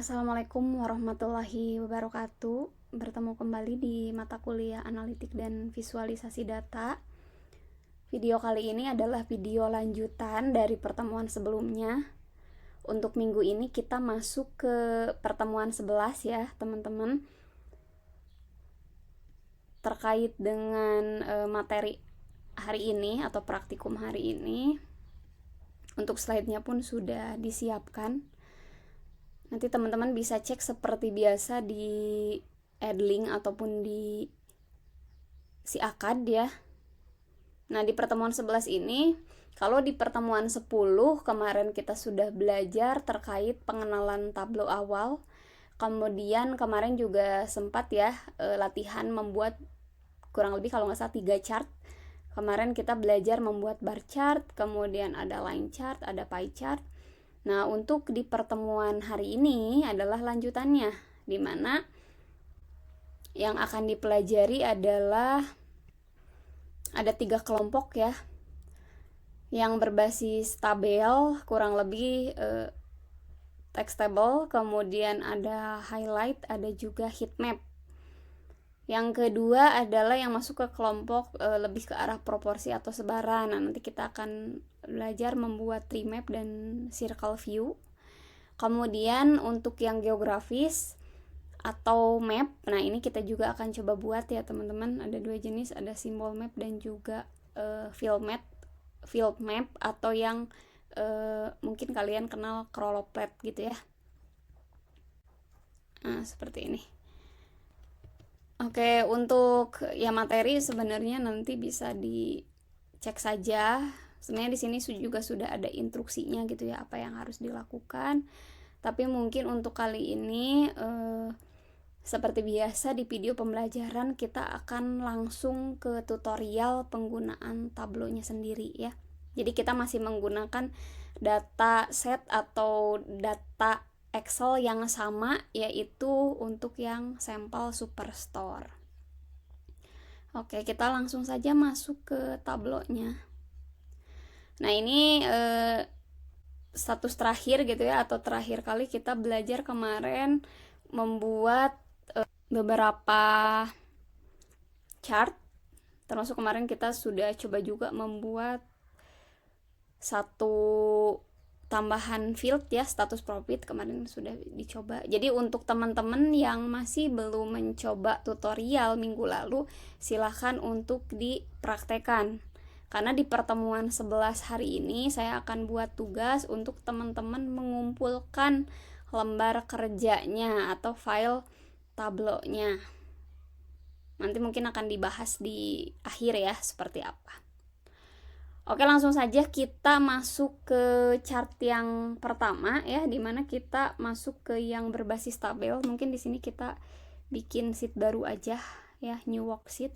Assalamualaikum warahmatullahi wabarakatuh. Bertemu kembali di mata kuliah analitik dan visualisasi data. Video kali ini adalah video lanjutan dari pertemuan sebelumnya. Untuk minggu ini kita masuk ke pertemuan 11 ya teman-teman, terkait dengan materi hari ini atau praktikum hari ini. Untuk slide-nya pun sudah disiapkan. Nanti teman-teman bisa cek seperti biasa di Edlink ataupun di si Akad ya. Nah, di pertemuan 11 ini, kalau di pertemuan 10 kemarin kita sudah belajar terkait pengenalan tablo awal. Kemudian kemarin juga sempat ya latihan membuat kurang lebih kalau nggak salah 3 chart. Kemarin kita belajar membuat bar chart, kemudian ada line chart, ada pie chart. Nah, untuk di pertemuan hari ini adalah lanjutannya, di mana yang akan dipelajari adalah ada 3 kelompok ya, yang berbasis tabel, kurang lebih text table, kemudian ada highlight, ada juga heat map. Yang kedua adalah yang masuk ke kelompok lebih ke arah proporsi atau sebaran. Nah, nanti kita akan belajar membuat tree map dan circle view. Kemudian untuk yang geografis atau map, nah ini kita juga akan coba buat ya teman-teman. Ada 2 jenis, ada symbol map dan juga field map atau yang mungkin kalian kenal crawloplet gitu ya. Nah, seperti ini. Oke, untuk ya materi sebenarnya nanti bisa dicek saja. Sebenarnya di sini juga sudah ada instruksinya gitu ya, apa yang harus dilakukan. Tapi mungkin untuk kali ini seperti biasa di video pembelajaran kita akan langsung ke tutorial penggunaan tablonya sendiri ya. Jadi kita masih menggunakan data set atau data Excel yang sama, yaitu untuk yang sampel Superstore. Oke, kita langsung saja masuk ke tablonya. Nah, ini status terakhir gitu ya, atau terakhir kali kita belajar kemarin membuat beberapa chart. Termasuk kemarin kita sudah coba juga membuat satu tambahan field ya, status profit kemarin sudah dicoba. Jadi untuk teman-teman yang masih belum mencoba tutorial minggu lalu, silahkan untuk dipraktekan. Karena di pertemuan 11 hari ini saya akan buat tugas untuk teman-teman mengumpulkan lembar kerjanya atau file tablonya. Nanti mungkin akan dibahas di akhir ya seperti apa. Oke, langsung saja kita masuk ke chart yang pertama ya, dimana kita masuk ke yang berbasis tabel. Mungkin di sini kita bikin sheet baru aja ya, new worksheet.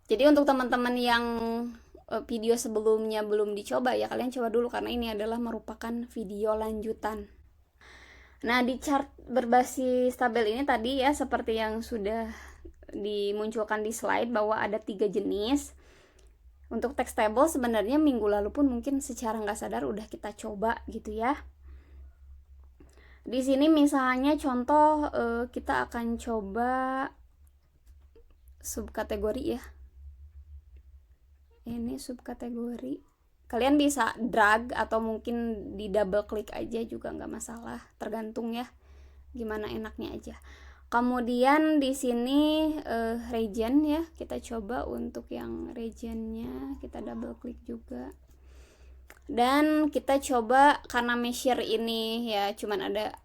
Jadi untuk teman-teman yang video sebelumnya belum dicoba ya, kalian coba dulu karena ini adalah merupakan video lanjutan. Nah, di chart berbasis tabel ini tadi ya, seperti yang sudah dimunculkan di slide bahwa ada 3 jenis. Untuk text table sebenarnya minggu lalu pun mungkin secara nggak sadar udah kita coba gitu ya. Di sini misalnya contoh kita akan coba subkategori ya. Ini subkategori. Kalian bisa drag atau mungkin di double klik aja juga nggak masalah, tergantung ya gimana enaknya aja. Kemudian di sini region ya, kita coba untuk yang regionnya kita double klik juga. Dan kita coba karena measure ini ya cuman ada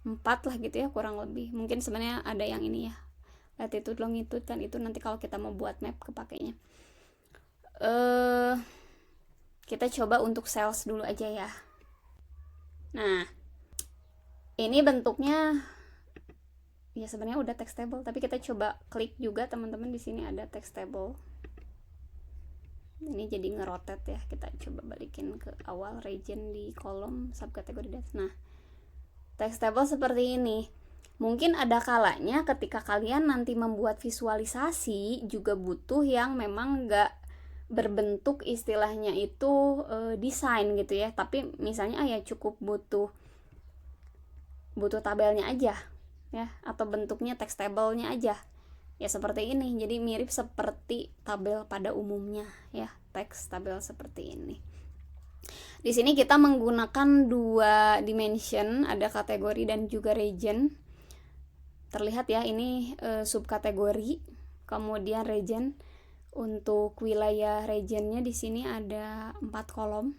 4 lah gitu ya kurang lebih. Mungkin sebenarnya ada yang ini ya, latitude longitude kan, itu nanti kalau kita mau buat map kepakainya. Kita coba untuk sales dulu aja ya. Nah, ini bentuknya ya sebenarnya udah text table, tapi kita coba klik juga teman-teman, di sini ada text table. Ini jadi ngerotet ya, kita coba balikin ke awal, region di kolom subkategori data. Nah, text table seperti ini. Mungkin ada kalanya ketika kalian nanti membuat visualisasi juga butuh yang memang nggak berbentuk istilahnya itu desain gitu ya, tapi misalnya ya cukup butuh butuh tabelnya aja ya, atau bentuknya text table-nya aja ya seperti ini. Jadi mirip seperti tabel pada umumnya ya, text tabel seperti ini. Di sini kita menggunakan dua dimension, ada kategori dan juga region. Terlihat ya, ini subkategori, kemudian region. Untuk wilayah regionnya di sini ada 4 kolom.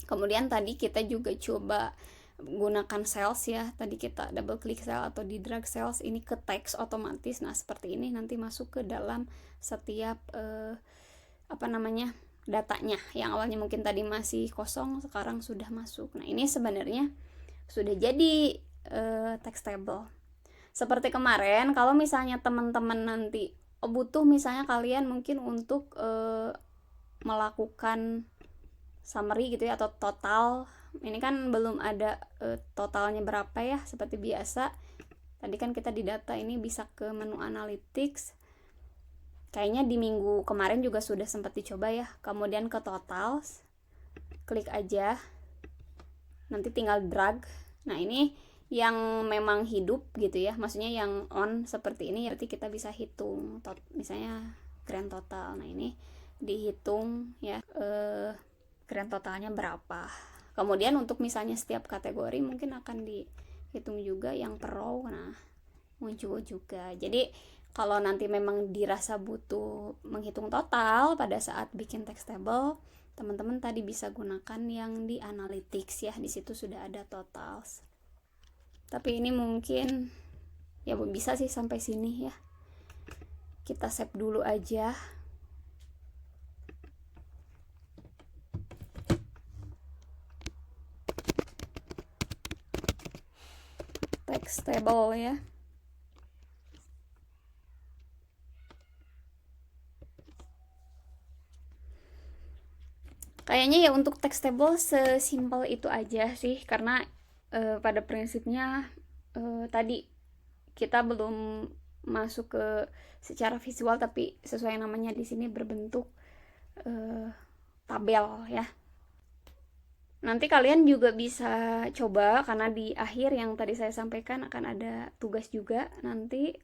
Kemudian tadi kita juga coba gunakan cells ya. Tadi kita double klik cell atau di drag cells ini ke teks otomatis. Nah, seperti ini nanti masuk ke dalam setiap datanya yang awalnya mungkin tadi masih kosong, sekarang sudah masuk. Nah, ini sebenarnya sudah jadi text table. Seperti kemarin, kalau misalnya teman-teman nanti butuh misalnya kalian mungkin untuk melakukan summary gitu ya, atau total. Ini kan belum ada totalnya berapa ya, seperti biasa. Tadi kan kita di data ini bisa ke menu analytics. Kayaknya di minggu kemarin juga sudah sempat dicoba ya. Kemudian ke totals, klik aja. Nanti tinggal drag. Nah, ini yang memang hidup gitu ya, maksudnya yang on seperti ini, berarti kita bisa hitung misalnya grand total. Nah, ini dihitung ya, grand totalnya berapa. Kemudian untuk misalnya setiap kategori mungkin akan dihitung juga yang per row. Nah, muncul juga. Jadi kalau nanti memang dirasa butuh menghitung total pada saat bikin text table, teman-teman tadi bisa gunakan yang di analytics ya, di situ sudah ada totals. Tapi ini mungkin ya bisa sih sampai sini ya. Kita save dulu aja. Text table ya. Kayaknya ya untuk text table sesimpel itu aja sih, karena pada prinsipnya tadi kita belum masuk ke secara visual, tapi sesuai namanya di sini berbentuk tabel ya. Nanti kalian juga bisa coba, karena di akhir yang tadi saya sampaikan akan ada tugas juga nanti,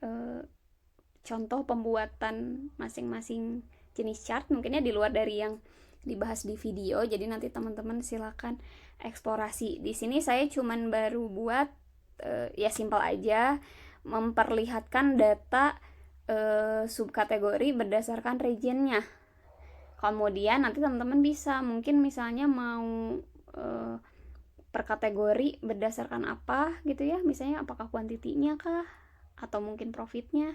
contoh pembuatan masing-masing jenis chart, mungkinnya di luar dari yang dibahas di video. Jadi nanti teman-teman silakan eksplorasi. Di sini saya cuman baru buat ya simpel aja, memperlihatkan data subkategori berdasarkan regionnya. Kemudian nanti teman-teman bisa mungkin misalnya mau per kategori berdasarkan apa gitu ya, misalnya apakah kuantitinya kah, atau mungkin profitnya,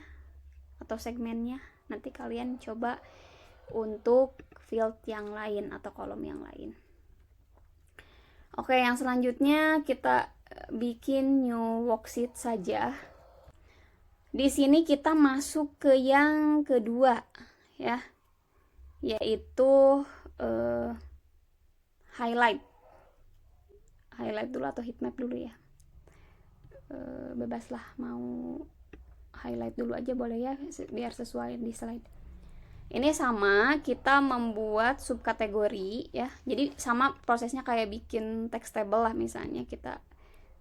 atau segmennya. Nanti kalian coba untuk field yang lain atau kolom yang lain. Oke, yang selanjutnya kita bikin new worksheet saja. Di sini kita masuk ke yang kedua ya, yaitu highlight dulu atau heat map dulu ya. Bebas lah, mau highlight dulu aja boleh ya, biar sesuai di slide. Ini sama, kita membuat subkategori ya. Jadi sama prosesnya kayak bikin text table lah, misalnya kita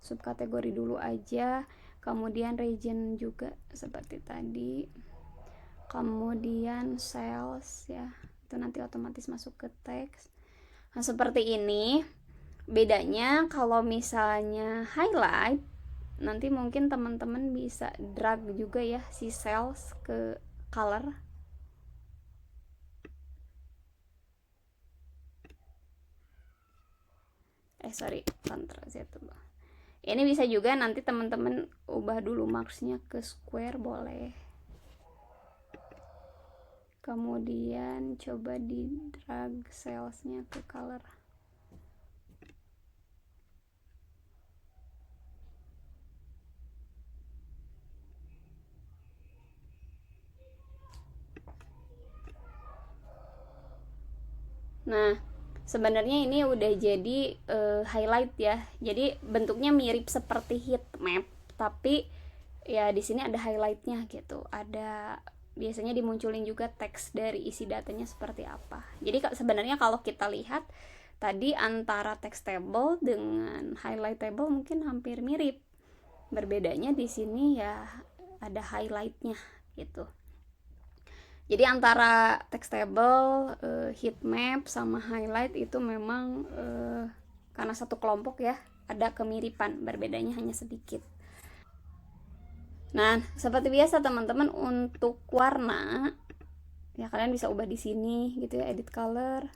subkategori dulu aja, kemudian region juga seperti tadi, kemudian sales ya, itu nanti otomatis masuk ke teks. Nah, seperti ini. Bedanya kalau misalnya highlight, nanti mungkin teman-teman bisa drag juga ya si cells ke color. Ctrl Z dulu. Ini bisa juga nanti teman-teman ubah dulu marksnya ke square, boleh. Kemudian coba di drag cellsnya ke color. Nah, sebenarnya ini udah jadi highlight ya. Jadi bentuknya mirip seperti heat map, tapi ya di sini ada highlightnya gitu. Ada biasanya dimunculin juga teks dari isi datanya seperti apa. Jadi sebenarnya kalau kita lihat tadi antara text table dengan highlight table mungkin hampir mirip. Berbedanya di sini ya ada highlightnya gitu. Jadi antara text table, heat map sama highlight itu memang karena satu kelompok ya, ada kemiripan, berbedanya hanya sedikit. Nah, seperti biasa teman-teman, untuk warna ya kalian bisa ubah di sini gitu ya, edit color.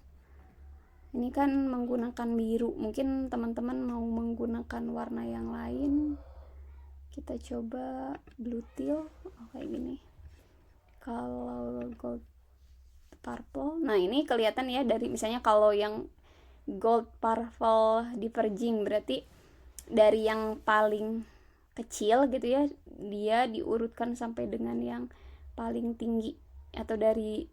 Ini kan menggunakan biru, mungkin teman-teman mau menggunakan warna yang lain. Kita coba blue teal, kayak gini. Kalau gold purple, nah ini kelihatan ya, dari misalnya kalau yang gold purple diverging berarti dari yang paling kecil gitu ya, dia diurutkan sampai dengan yang paling tinggi, atau dari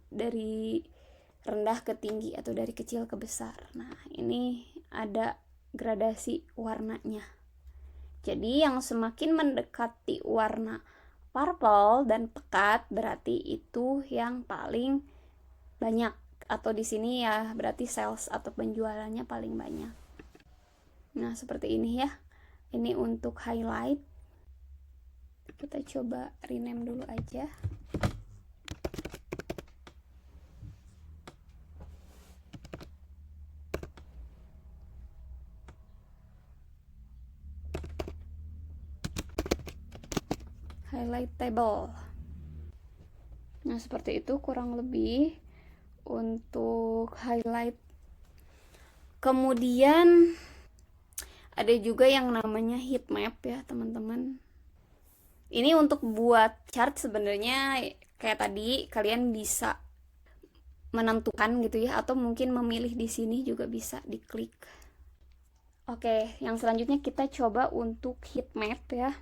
rendah ke tinggi atau dari kecil ke besar. Nah, ini ada gradasi warnanya. Jadi yang semakin mendekati warna purple dan pekat berarti itu yang paling banyak, atau di sini ya berarti sales atau penjualannya paling banyak. Nah, seperti ini ya. Ini untuk highlight. Kita coba rename dulu aja. Highlight table. Nah, seperti itu kurang lebih untuk highlight. Kemudian ada juga yang namanya heat map ya, teman-teman. Ini untuk buat chart sebenarnya kayak tadi, kalian bisa menentukan gitu ya, atau mungkin memilih di sini juga bisa diklik. Oke, yang selanjutnya kita coba untuk heat map ya.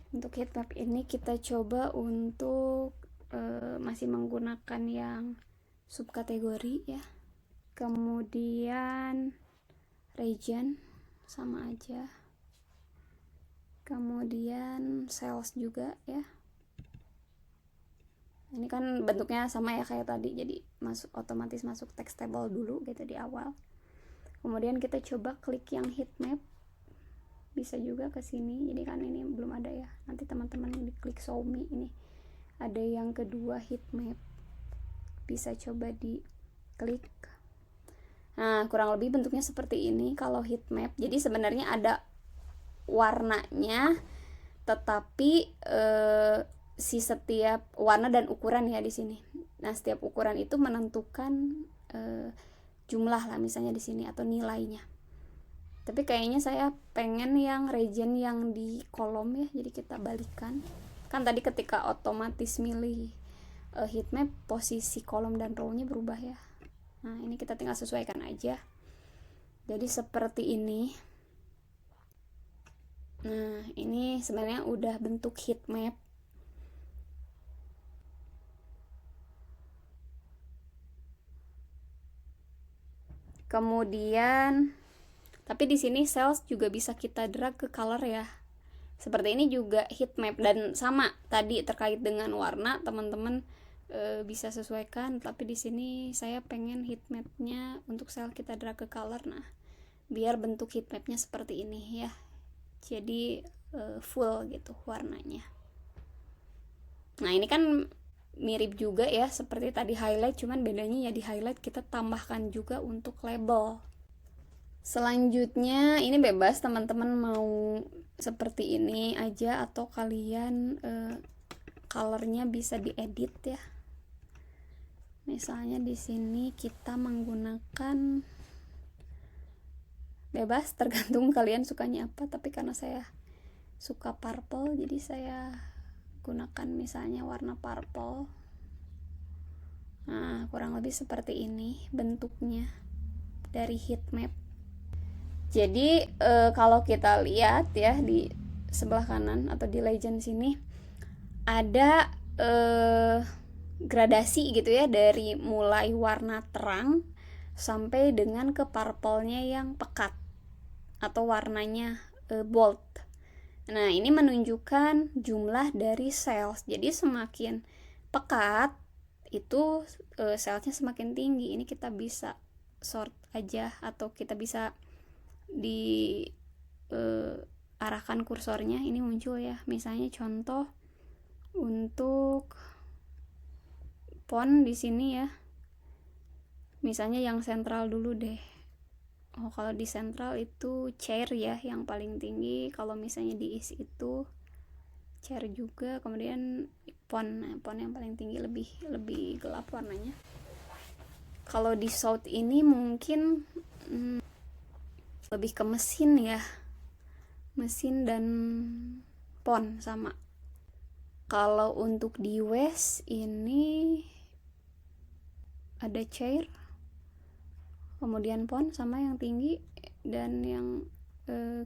Untuk heat map ini kita coba untuk masih menggunakan yang subkategori ya. Kemudian region sama aja. Kemudian sales juga ya. Ini kan bentuknya sama ya kayak tadi, jadi otomatis masuk text table dulu gitu di awal. Kemudian kita coba klik yang heat map, bisa juga ke sini. Jadi kan ini belum ada ya, nanti teman-teman diklik show me, ini ada yang kedua heat map, bisa coba diklik. Nah, kurang lebih bentuknya seperti ini kalau heat map. Jadi sebenarnya ada warnanya, tetapi si setiap warna dan ukuran ya di sini. Nah, setiap ukuran itu menentukan jumlah lah misalnya di sini, atau nilainya. Tapi kayaknya saya pengen yang region yang di kolom ya, jadi kita balikan. Kan tadi ketika otomatis milih heat map, posisi kolom dan row-nya berubah ya. Nah, ini kita tinggal sesuaikan aja. Jadi seperti ini. Nah, ini sebenarnya udah bentuk heat map. Kemudian, tapi di sini cells juga bisa kita drag ke color ya. Seperti ini juga heat map, dan sama tadi terkait dengan warna, teman-teman bisa sesuaikan. Tapi di sini saya pengen heat mapnya untuk cell kita drag ke color. Nah, biar bentuk heat mapnya seperti ini ya. Jadi full gitu warnanya. Nah, ini kan mirip juga ya seperti tadi highlight, cuman bedanya ya di highlight kita tambahkan juga untuk label. Selanjutnya ini bebas teman-teman mau seperti ini aja, atau kalian colornya bisa diedit ya. Misalnya di sini kita menggunakan, bebas tergantung kalian sukanya apa, tapi karena saya suka purple jadi saya gunakan misalnya warna purple. Nah, kurang lebih seperti ini bentuknya dari heat map. Jadi kalau kita lihat ya di sebelah kanan atau di legend sini ada gradasi gitu ya, dari mulai warna terang sampai dengan ke purple-nya yang pekat atau warnanya bold. Nah, ini menunjukkan jumlah dari sales. Jadi semakin pekat itu salesnya semakin tinggi. Ini kita bisa sort aja, atau kita bisa di arahkan kursornya, ini muncul ya. Misalnya contoh untuk font di sini ya. Misalnya yang sentral dulu deh. Oh, kalau di sentral itu chair ya yang paling tinggi. Kalau misalnya di is itu chair juga. Kemudian font yang paling tinggi, lebih gelap warnanya. Kalau di south ini mungkin lebih ke mesin ya. Mesin dan font sama. Kalau untuk di west ini ada chair, kemudian font sama yang tinggi, dan yang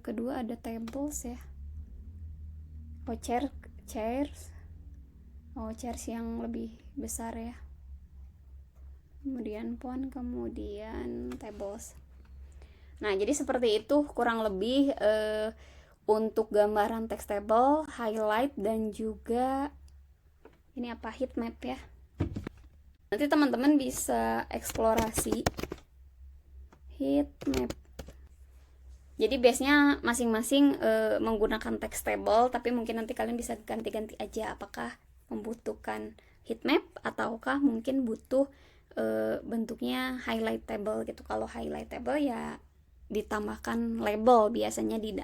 kedua ada tables ya. Oh, chairs yang lebih besar ya. Kemudian font, kemudian tables. Nah, jadi seperti itu kurang lebih untuk gambaran text table, highlight, dan juga ini apa, heat map ya. Nanti teman-teman bisa eksplorasi heat map. Jadi base-nya masing-masing menggunakan text table, tapi mungkin nanti kalian bisa ganti-ganti aja apakah membutuhkan heat map ataukah mungkin butuh bentuknya highlight table gitu. Kalau highlight table ya ditambahkan label biasanya di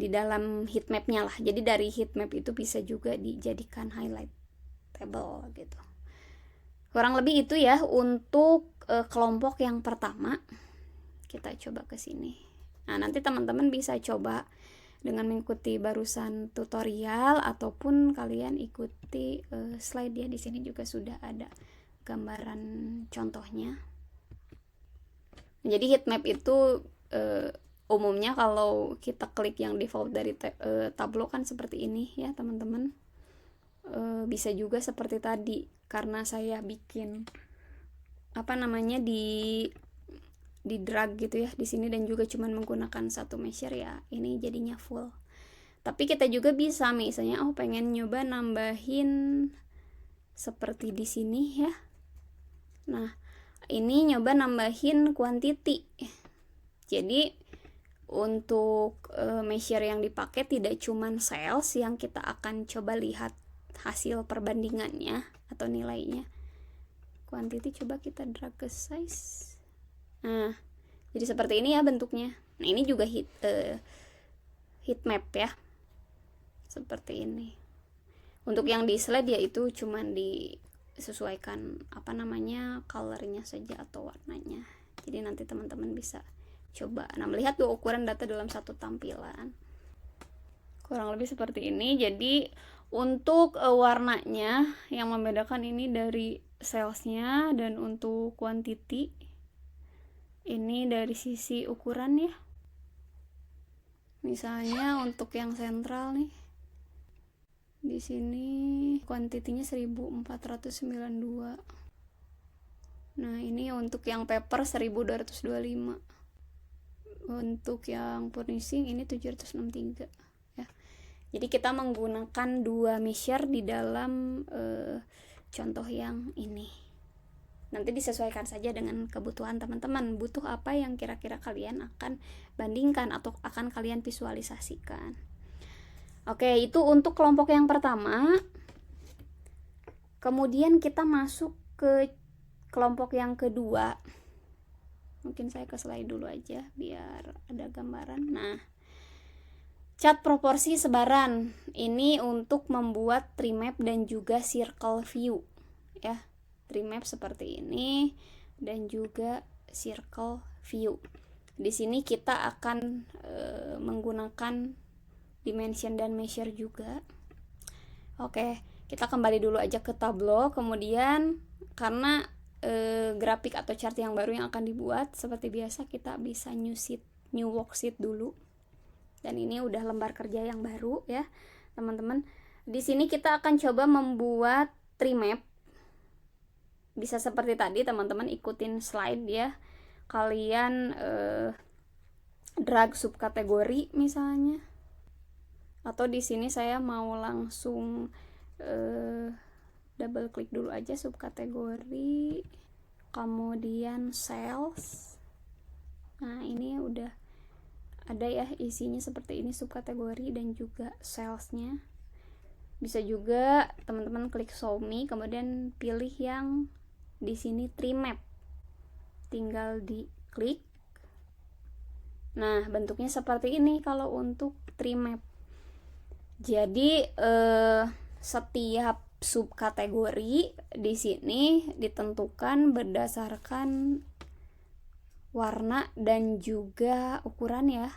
dalam heat map-nya lah. Jadi dari heat map itu bisa juga dijadikan highlight table gitu. Kurang lebih itu ya untuk kelompok yang pertama. Kita coba ke sini. Nah, nanti teman-teman bisa coba dengan mengikuti barusan tutorial ataupun kalian ikuti slide ya. Di sini juga sudah ada gambaran contohnya. Jadi heat map itu umumnya kalau kita klik yang default dari Tableau kan seperti ini ya teman-teman. Bisa juga seperti tadi, karena saya bikin di drag gitu ya di sini dan juga cuman menggunakan satu measure ya, ini jadinya full. Tapi kita juga bisa misalnya pengen nyoba nambahin seperti di sini ya. Nah, ini nyoba nambahin quantity. Jadi untuk measure yang dipakai tidak cuman sales yang kita akan coba lihat hasil perbandingannya atau nilainya. Quantity coba kita drag ke size. Nah, jadi seperti ini ya bentuknya. Nah, ini juga heat map ya. Seperti ini. Untuk yang di slide ya itu cuman disesuaikan colornya saja atau warnanya. Jadi nanti teman-teman bisa coba. Nah, melihat dua ukuran data dalam satu tampilan. Kurang lebih seperti ini. Jadi untuk warnanya yang membedakan ini dari salesnya, dan untuk quantity ini dari sisi ukuran ya. Misalnya untuk yang sentral nih, di sini kuantitinya 1492. Nah, ini untuk yang paper 1225. Untuk yang furnishing ini 763 ya. Jadi kita menggunakan dua measure di dalam contoh yang ini. Nanti disesuaikan saja dengan kebutuhan teman-teman, butuh apa yang kira-kira kalian akan bandingkan atau akan kalian visualisasikan. Oke, itu untuk kelompok yang pertama. Kemudian kita masuk ke kelompok yang kedua. Mungkin saya ke slide dulu aja biar ada gambaran. Nah, cat proporsi sebaran ini untuk membuat tree map dan juga circle view ya. Tree map seperti ini dan juga circle view. Di sini kita akan menggunakan dimension dan measure juga. Oke, kita kembali dulu aja ke Tableau. Kemudian karena grafik atau chart yang baru yang akan dibuat, seperti biasa kita bisa new worksheet dulu. Dan ini udah lembar kerja yang baru ya, teman-teman. Di sini kita akan coba membuat tree map. Bisa seperti tadi teman-teman ikutin slide ya. Kalian drag subkategori misalnya. Atau di sini saya mau langsung double klik dulu aja subkategori. Kemudian sales. Nah, ini udah ada ya isinya seperti ini, subkategori dan juga salesnya. Bisa juga teman-teman klik show me, kemudian pilih yang di sini tree map, tinggal diklik. Nah, bentuknya seperti ini kalau untuk tree map. Jadi setiap subkategori di sini ditentukan berdasarkan warna dan juga ukuran ya.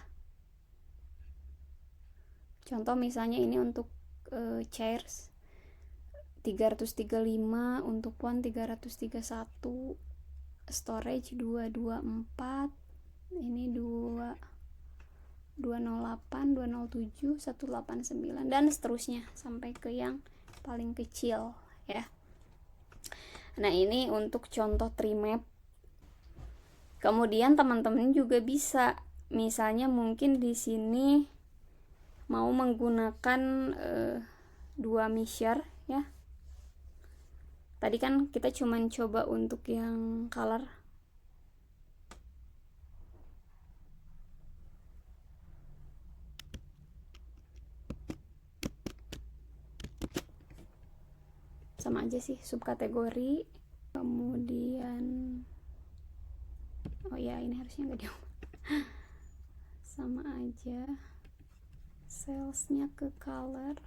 Contoh misalnya ini untuk chairs 335, untuk font 331, storage 224, ini 208, 207, 189 dan seterusnya sampai ke yang paling kecil ya. Nah, ini untuk contoh tree map. Kemudian teman-teman juga bisa misalnya mungkin di sini mau menggunakan 2 measure ya. Tadi kan kita cuman coba untuk yang color. Sama aja sih subkategori. Kemudian oh ya, ini harusnya nggak diubah. Sama aja. Salesnya ke color,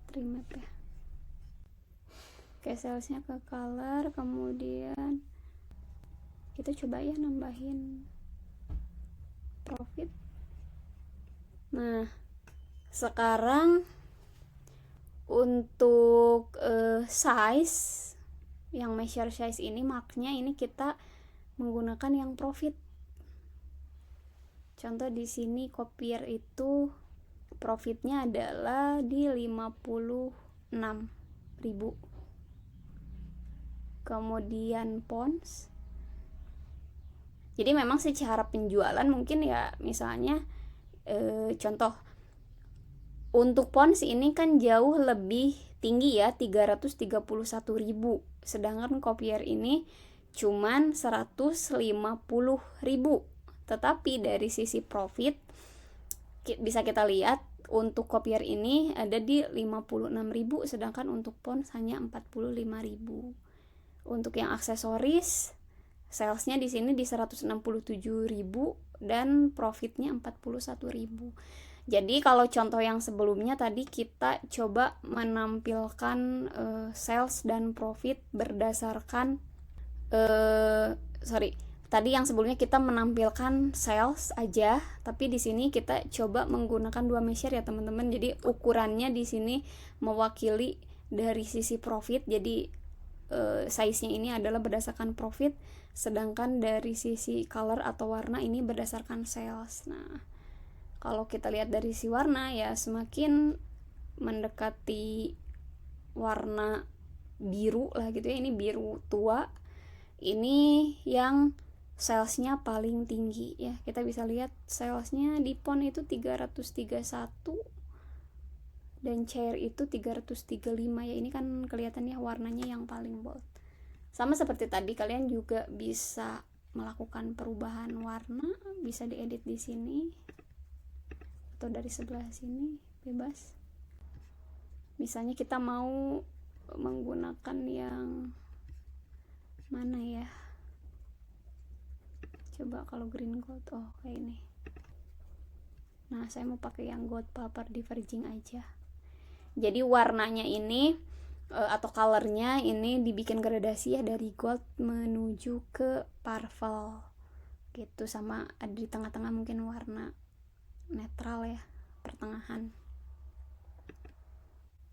tree map ya. Oke, salesnya ke color, kemudian kita coba ya nambahin profit. Nah, sekarang untuk size, yang measure size ini marknya ini kita menggunakan yang profit. Contoh di sini copier itu profitnya adalah di 56.000. Kemudian pounds. Jadi memang secara penjualan mungkin ya misalnya contoh untuk pounds ini kan jauh lebih tinggi ya, 331.000. Sedangkan copier ini cuman 150.000. Tetapi dari sisi profit bisa kita lihat untuk copier ini ada di 56.000, sedangkan untuk pounds hanya 45.000. Untuk yang aksesoris salesnya di sini di 167.000 dan profitnya 41.000. Jadi kalau contoh yang sebelumnya tadi kita coba menampilkan sales dan profit berdasarkan tadi yang sebelumnya kita menampilkan sales aja, tapi di sini kita coba menggunakan 2 measure ya teman-teman. Jadi ukurannya di sini mewakili dari sisi profit. Jadi size-nya ini adalah berdasarkan profit, sedangkan dari sisi color atau warna ini berdasarkan sales. Nah, kalau kita lihat dari sisi warna ya semakin mendekati warna biru lah gitu ya. Ini biru tua. Ini yang salesnya paling tinggi ya. Kita bisa lihat salesnya di pon itu 331 dan chair itu 335 ya. Ini kan kelihatannya warnanya yang paling bold. Sama seperti tadi, kalian juga bisa melakukan perubahan warna, bisa diedit di sini atau dari sebelah sini bebas. Misalnya kita mau menggunakan yang mana ya, coba kalau green gold, oh kayak ini. Nah, saya mau pakai yang gold paper diverging aja. Jadi warnanya ini atau colornya ini dibikin gradasi ya, dari gold menuju ke purple gitu. Sama ada di tengah-tengah mungkin warna netral ya, pertengahan.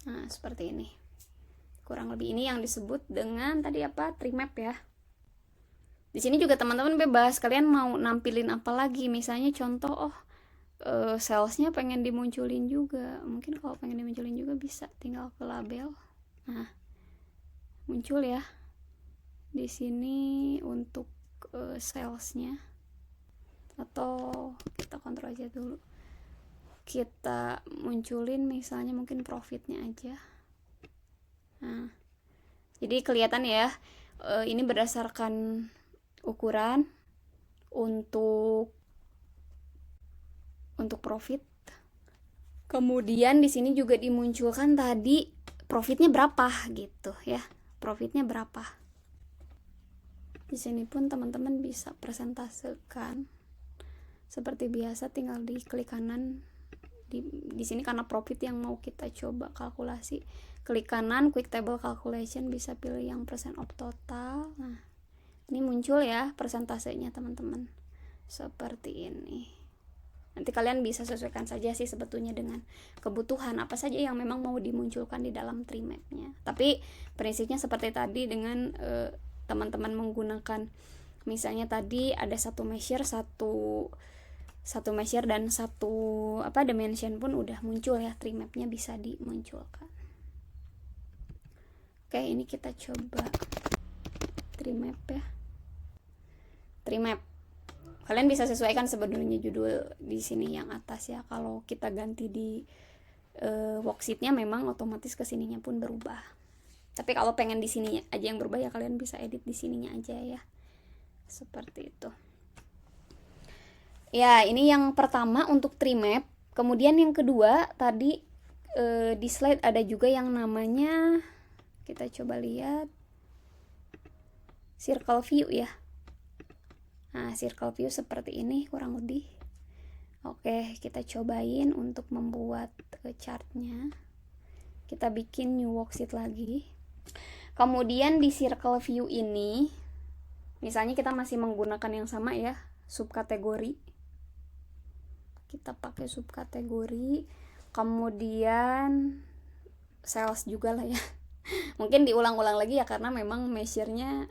Nah, seperti ini. Kurang lebih ini yang disebut dengan tadi apa? Tree map ya. Di sini juga teman-teman bebas, kalian mau nampilin apa lagi. Misalnya contoh salesnya pengen dimunculin juga. Mungkin kalau pengen dimunculin juga bisa tinggal ke label. Nah, muncul ya. Di sini untuk salesnya. Atau kita kontrol aja dulu. Kita munculin misalnya mungkin profitnya aja. Nah, jadi kelihatan ya, ini berdasarkan ukuran. Untuk untuk profit. Kemudian di sini juga dimunculkan tadi profitnya berapa gitu ya. Profitnya berapa. Di sini pun teman-teman bisa presentasekan. Seperti biasa tinggal diklik kanan. Di sini karena profit yang mau kita coba kalkulasi, klik kanan quick table calculation, bisa pilih yang percent of total. Nah, ini muncul ya persentasenya teman-teman. Seperti ini. Nanti kalian bisa sesuaikan saja sih sebetulnya dengan kebutuhan apa saja yang memang mau dimunculkan di dalam tree map-nya. Tapi prinsipnya seperti tadi dengan teman-teman menggunakan misalnya tadi ada satu measure dan satu dimension pun udah muncul ya, tree map-nya bisa dimunculkan. Oke, ini kita coba tree map ya. Tree map. Kalian bisa sesuaikan sebenarnya judul di sini yang atas ya. Kalau kita ganti di worksheet-nya memang otomatis kesininya pun berubah. Tapi kalau pengen di sini aja yang berubah ya kalian bisa edit di sininya aja ya. Seperti itu. Ya, ini yang pertama untuk tree map. Kemudian yang kedua tadi di slide ada juga yang namanya, kita coba lihat, circle view ya. Nah, circle view seperti ini kurang lebih. Oke, kita cobain untuk membuat chartnya. Kita bikin new worksheet lagi. Kemudian di circle view ini, misalnya kita masih menggunakan yang sama ya, subkategori. Kita pakai subkategori. Kemudian sales juga lah ya. Mungkin diulang-ulang lagi ya karena memang measure-nya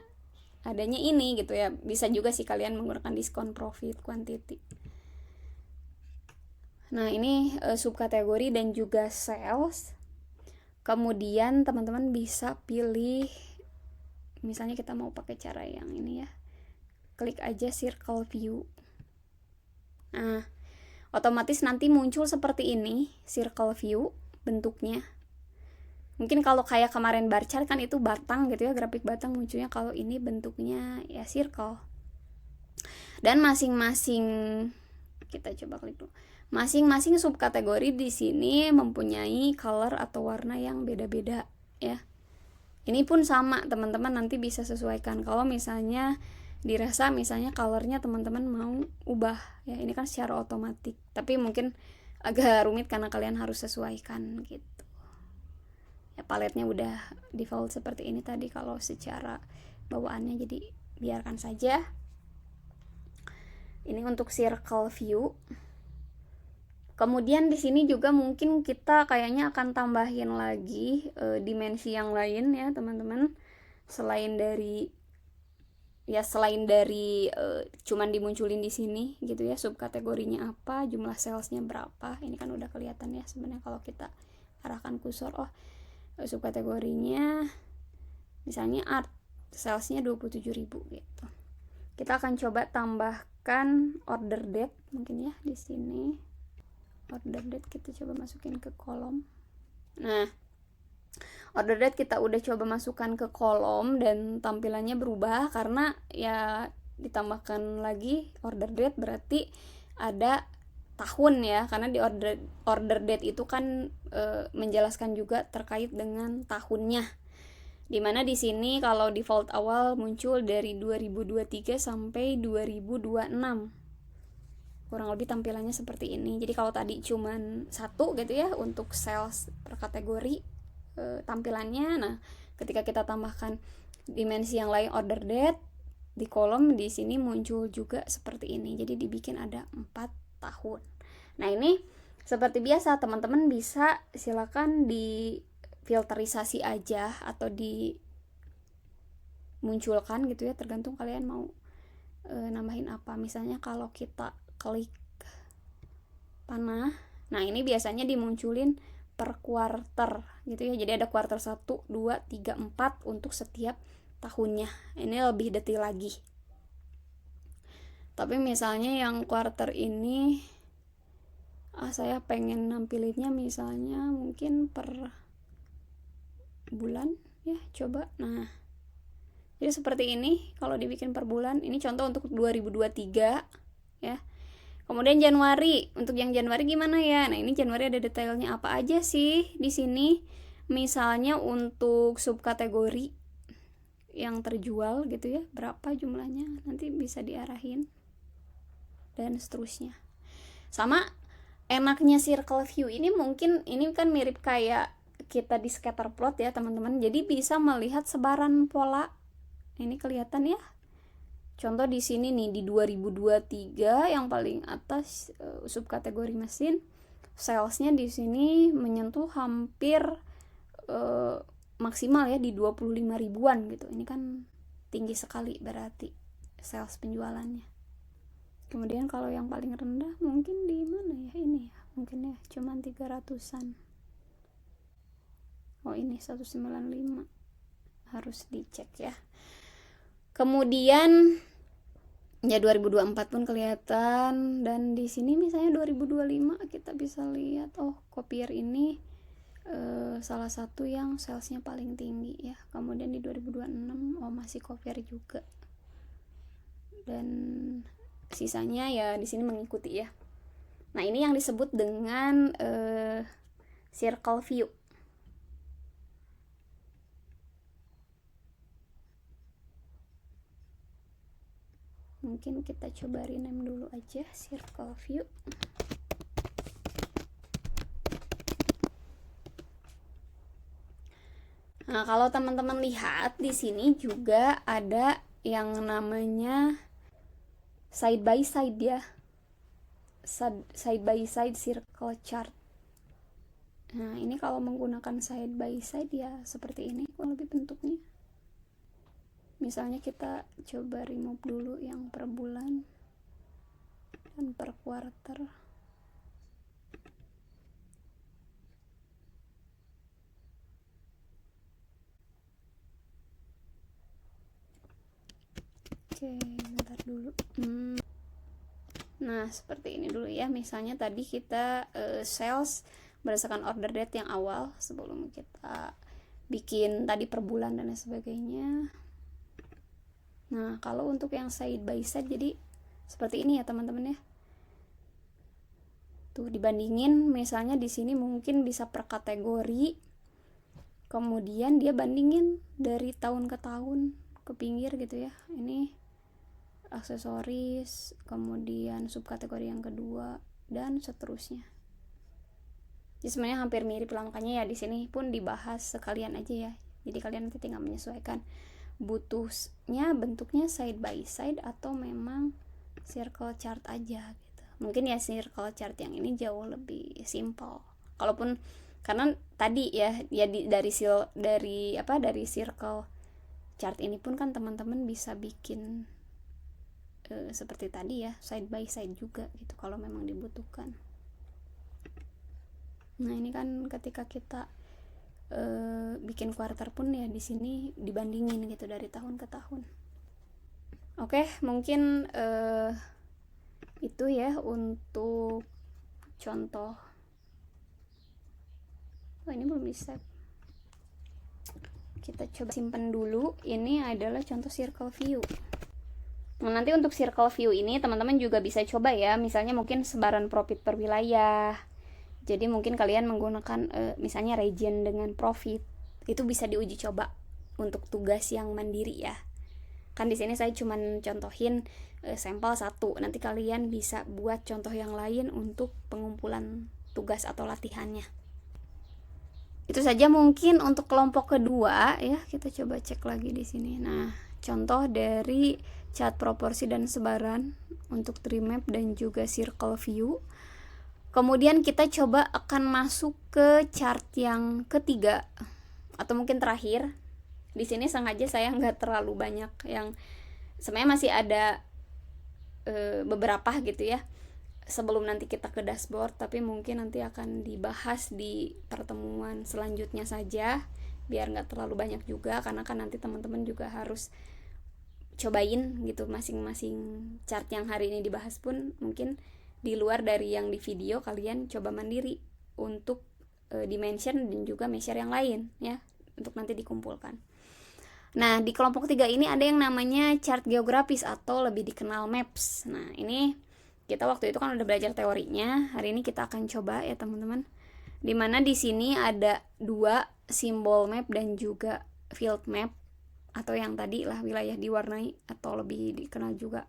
adanya ini gitu ya. Bisa juga sih kalian menggunakan diskon, profit, quantity. Nah, ini subkategori dan juga sales. Kemudian teman-teman bisa pilih, misalnya kita mau pakai cara yang ini ya. Klik aja circle view. Nah, otomatis nanti muncul seperti ini, circle view bentuknya. Mungkin kalau kayak kemarin bar chart kan itu batang gitu ya, grafik batang munculnya. Kalau ini bentuknya ya circle. Dan masing-masing, kita coba klik dulu. Masing-masing subkategori di sini mempunyai color atau warna yang beda-beda ya. Ini pun sama teman-teman, nanti bisa sesuaikan. Kalau misalnya dirasa misalnya colornya teman-teman mau ubah ya, ini kan secara otomatis. Tapi mungkin agak rumit karena kalian harus sesuaikan gitu. Ya, paletnya udah default seperti ini tadi kalau secara bawaannya, jadi biarkan saja. Ini untuk circle view. Kemudian di sini juga mungkin kita kayaknya akan tambahin lagi dimensi yang lain ya teman-teman, selain dari cuman dimunculin di sini gitu ya, subkategorinya apa, jumlah salesnya berapa. Ini kan udah kelihatan ya sebenarnya kalau kita arahkan kursor. Subkategorinya misalnya art, salesnya 27.000 gitu. Kita akan coba tambahkan order date mungkin ya di sini. Order date kita coba masukin ke kolom. Nah, order date kita udah coba masukkan ke kolom dan tampilannya berubah karena ya ditambahkan lagi order date, berarti ada tahun ya, karena di order date itu kan menjelaskan juga terkait dengan tahunnya. Dimana di sini kalau default awal muncul dari 2023 sampai 2026. Kurang lebih tampilannya seperti ini. Jadi kalau tadi cuman satu gitu ya untuk sales per kategori tampilannya. Nah, ketika kita tambahkan dimensi yang lain order date di kolom, di sini muncul juga seperti ini. Jadi dibikin ada 4 tahun. Nah, ini seperti biasa teman-teman bisa silakan di filterisasi aja atau dimunculkan gitu ya, tergantung kalian mau nambahin apa. Misalnya kalau kita klik panah, nah ini biasanya dimunculin per quarter gitu ya, jadi ada quarter 1, 2, 3, 4 untuk setiap tahunnya. Ini lebih detail lagi. Tapi misalnya yang quarter ini saya pengen nampilinnya misalnya mungkin per bulan ya, coba. Nah, jadi seperti ini kalau dibikin per bulan. Ini contoh untuk 2023 ya. Kemudian Januari, untuk yang Januari gimana ya? Nah, ini Januari ada detailnya apa aja sih di sini. Misalnya untuk subkategori yang terjual gitu ya, berapa jumlahnya, nanti bisa diarahin dan seterusnya. Sama enaknya circle view ini, mungkin ini kan mirip kayak kita di scatter plot ya teman-teman, jadi bisa melihat sebaran pola. Ini kelihatan ya, contoh di sini nih di 2023 yang paling atas, subkategori mesin, salesnya di sini menyentuh hampir maksimal ya di 25 ribuan gitu. Ini kan tinggi sekali berarti sales penjualannya. Kemudian kalau yang paling rendah mungkin di mana ya, ini ya mungkin ya cuman 300-an. Oh ini 195, harus dicek ya. Kemudian ya 2024 pun kelihatan, dan di sini misalnya 2025 kita bisa lihat, oh Copier ini salah satu yang salesnya paling tinggi ya. Kemudian di 2026 oh masih Copier juga, dan sisanya ya di sini mengikuti ya. Nah ini yang disebut dengan circle view. Mungkin kita coba rename dulu aja circle view. Nah, kalau teman-teman lihat di sini juga ada yang namanya side by side ya. Side by side circle chart. Nah, ini kalau menggunakan side by side ya seperti ini kurang lebih bentuknya. Misalnya kita coba remove dulu yang per bulan dan per quarter. Oke, bentar dulu. Nah, seperti ini dulu ya. Misalnya tadi kita sales berdasarkan order date yang awal sebelum kita bikin tadi per bulan dan sebagainya. Nah, kalau untuk yang side by side jadi seperti ini ya teman-teman ya. Tuh dibandingin, misalnya di sini mungkin bisa per kategori. Kemudian dia bandingin dari tahun ke tahun ke pinggir gitu ya. Ini aksesoris, kemudian subkategori yang kedua dan seterusnya. Jadi sebenarnya hampir mirip lah, makanya ya di sini pun dibahas sekalian aja ya. Jadi kalian nanti tinggal menyesuaikan butuhnya bentuknya side by side atau memang circle chart aja gitu. Mungkin ya circle chart yang ini jauh lebih simple. Kalaupun karena tadi ya dari circle chart ini pun kan teman-teman bisa bikin seperti tadi ya side by side juga gitu kalau memang dibutuhkan. Nah, ini kan ketika kita bikin quarter pun ya di sini dibandingin gitu dari tahun ke tahun. Oke, mungkin itu ya untuk contoh. Oh, ini belum di save. Kita coba simpan dulu. Ini adalah contoh circle view. Nah, nanti untuk circle view ini teman-teman juga bisa coba ya, misalnya mungkin sebaran profit per wilayah. Jadi mungkin kalian menggunakan misalnya region dengan profit. Itu bisa diuji coba untuk tugas yang mandiri ya. Kan di sini saya cuman contohin sampel satu. Nanti kalian bisa buat contoh yang lain untuk pengumpulan tugas atau latihannya. Itu saja mungkin untuk kelompok kedua ya. Kita coba cek lagi di sini. Nah, contoh dari chart proporsi dan sebaran untuk tree map dan juga circle view. Kemudian kita coba akan masuk ke chart yang ketiga atau mungkin terakhir. Di sini sengaja saya nggak terlalu banyak yang, sebenarnya masih ada beberapa gitu ya sebelum nanti kita ke dashboard, tapi mungkin nanti akan dibahas di pertemuan selanjutnya saja biar nggak terlalu banyak juga, karena kan nanti teman-teman juga harus cobain gitu masing-masing chart yang hari ini dibahas pun mungkin di luar dari yang di video kalian coba mandiri untuk dimension dan juga measure yang lain ya untuk nanti dikumpulkan. Nah, di kelompok 3 ini ada yang namanya chart geografis atau lebih dikenal maps. Nah, ini kita waktu itu kan udah belajar teorinya. Hari ini kita akan coba ya teman-teman. Dimana di sini ada 2 simbol map dan juga field map, atau yang tadi lah wilayah diwarnai atau lebih dikenal juga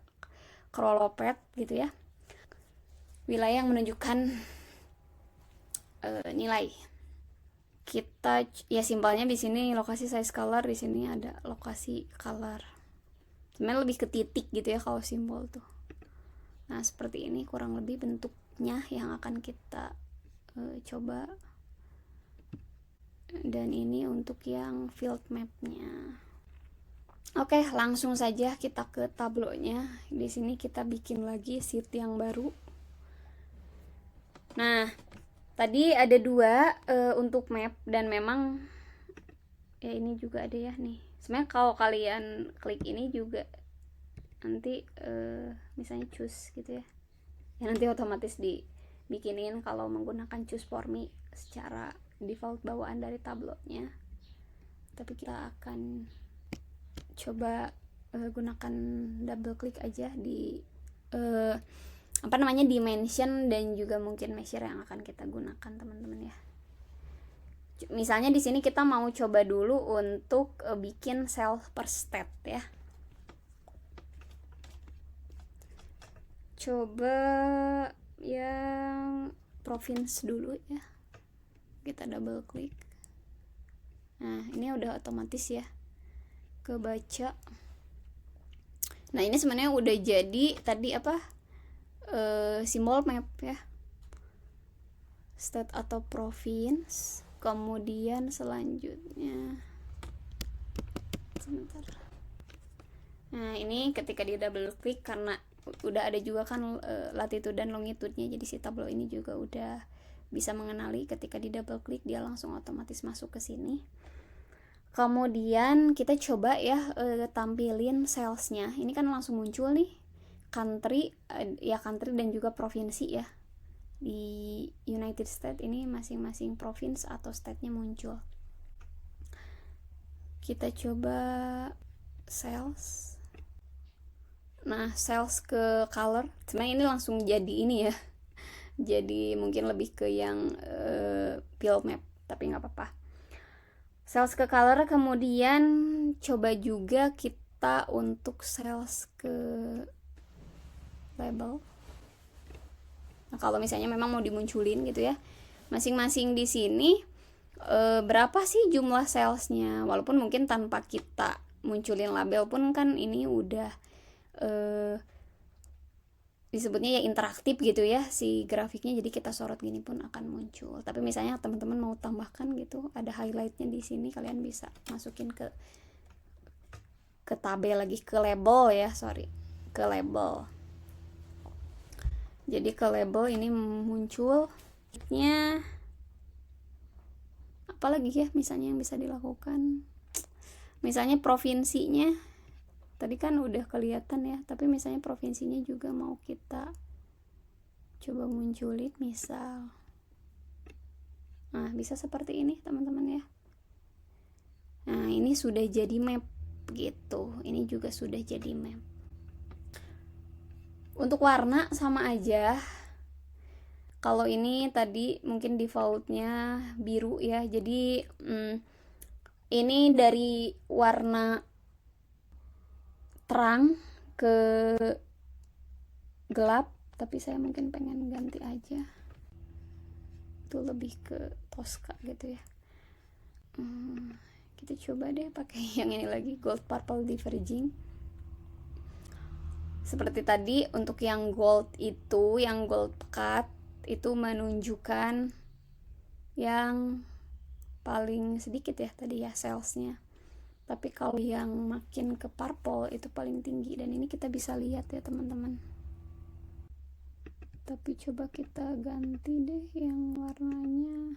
Krolopet gitu ya. Wilayah yang menunjukkan nilai. Kita ya simpelnya di sini lokasi size color, di sini ada lokasi color. Sebenarnya lebih ke titik gitu ya kalau simbol tuh. Nah, seperti ini kurang lebih bentuknya yang akan kita coba. Dan ini untuk yang field mapnya. Oke, langsung saja kita ke tablonya. Di sini kita bikin lagi sheet yang baru. Nah, tadi ada 2 untuk map, dan memang ya ini juga ada ya nih. Sebenarnya kalau kalian klik ini juga nanti misalnya choose gitu ya, nanti otomatis dibikinin kalau menggunakan choose for me secara default bawaan dari tablonya. Tapi kita akan coba gunakan double klik aja di dimension dan juga mungkin measure yang akan kita gunakan teman-teman ya. Misalnya di sini kita mau coba dulu untuk bikin cell per state ya. Coba yang province dulu ya, kita double klik. Nah, ini udah otomatis ya kebaca. Nah, ini sebenarnya udah jadi tadi simbol map ya, state atau province. Kemudian selanjutnya sebentar. Nah, ini ketika di double klik, karena udah ada juga kan latitude dan longitude-nya, jadi si tableau ini juga udah bisa mengenali. Ketika di double klik dia langsung otomatis masuk ke sini. Kemudian kita coba ya tampilin sales-nya. Ini kan langsung muncul nih country country dan juga provinsi ya. Di United States ini masing-masing provinsi atau state-nya muncul. Kita coba sales. Nah, sales ke color, sebenarnya ini langsung jadi ini ya. Jadi mungkin lebih ke yang field map, tapi nggak apa-apa. Sales ke color, kemudian coba juga kita untuk sales ke label. Nah, kalau misalnya memang mau dimunculin gitu ya, masing-masing di sini berapa sih jumlah salesnya, walaupun mungkin tanpa kita munculin label pun kan ini udah disebutnya ya interaktif gitu ya si grafiknya, jadi kita sorot gini pun akan muncul. Tapi misalnya teman-teman mau tambahkan gitu, ada highlightnya di sini, kalian bisa masukin ke tabel lagi, ke label ya, ke label. Jadi ke label ini muncul nya apalagi ya misalnya yang bisa dilakukan, misalnya provinsinya tadi kan udah kelihatan ya, tapi misalnya provinsinya juga mau kita coba munculin, misal nah bisa seperti ini teman-teman ya. Nah, ini sudah jadi map gitu, ini juga sudah jadi map. Untuk warna sama aja. Kalau ini tadi mungkin defaultnya biru ya, jadi ini dari warna terang ke gelap, tapi saya mungkin pengen ganti aja, itu lebih ke Tosca gitu ya. Kita coba deh pakai yang ini lagi, gold purple diverging. Seperti tadi, untuk yang gold itu, yang gold pekat itu menunjukkan yang paling sedikit ya tadi ya salesnya. Tapi kalau yang makin ke purple itu paling tinggi, dan ini kita bisa lihat ya teman-teman. Tapi coba kita ganti deh yang warnanya